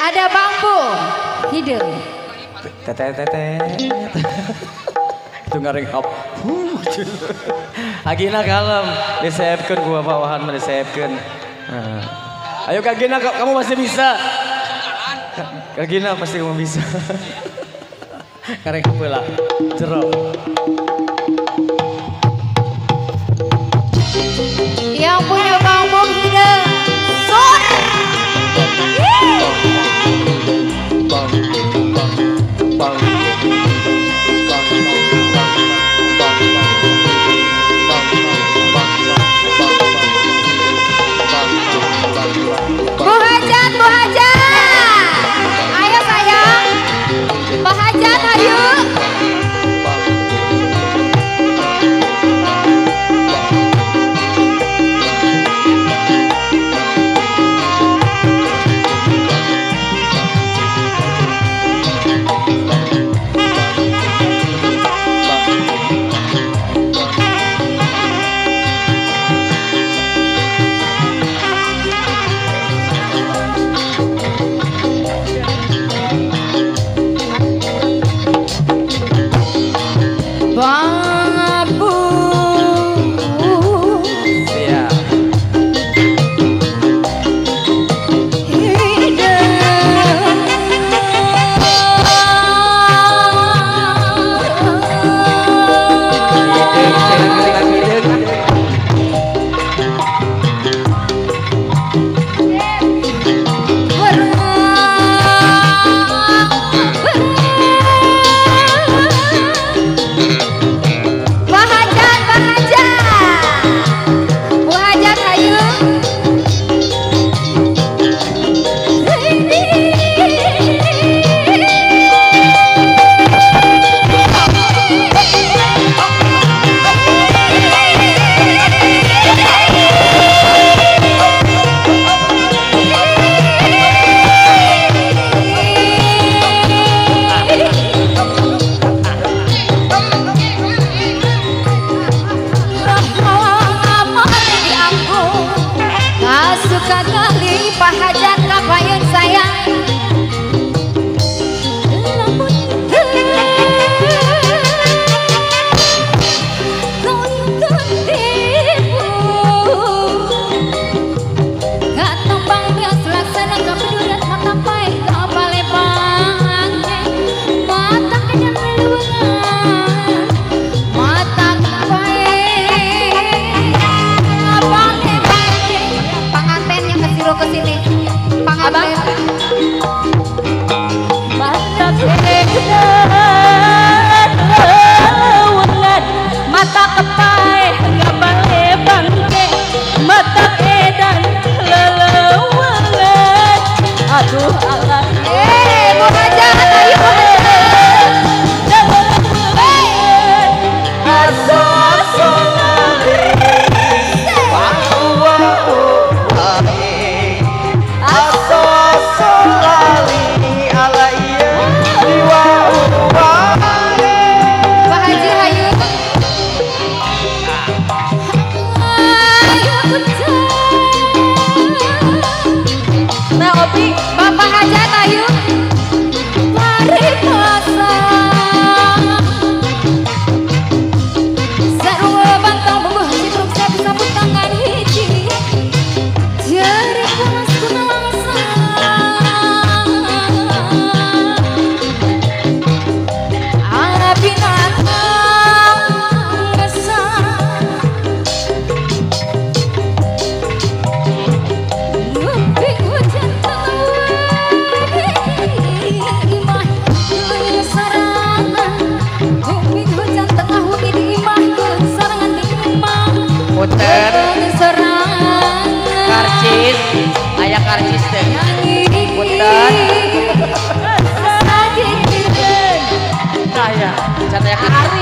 Ada bambu hidung. Teteh. Itu ngaring hap. Agina kalem, disepkeun ku bawahan mah disepkeun. Ayo Kak Gina, kamu masih bisa. Kak Gina pasti kamu bisa. Kareng heula. Jero. Yang punya bambu hidung. Sut. Bu Hajat. Ayo sayang. Bu Hajat, ayo. Bambu Siap. suka kali Pak Hajat kapayan sayang. Namun kau tertipu, gak tambang bias laksana kepedulian mata pai kapale pange mata kenyang meluangan mata pai apane pange panganten yang kesiro kesini panganten mata kenyang mata kepai kapale pange mata edan lelewangan aduh Allah Bu Hajat ayo Bu Bapak Hajat ayo mari pasang sarua bantang bumbuh citruk saya disambut tangan hiji jari panas kuna langsang ala binatang besar nguping hujan Puter karcis aya karcis teh puter saya cat aya karcis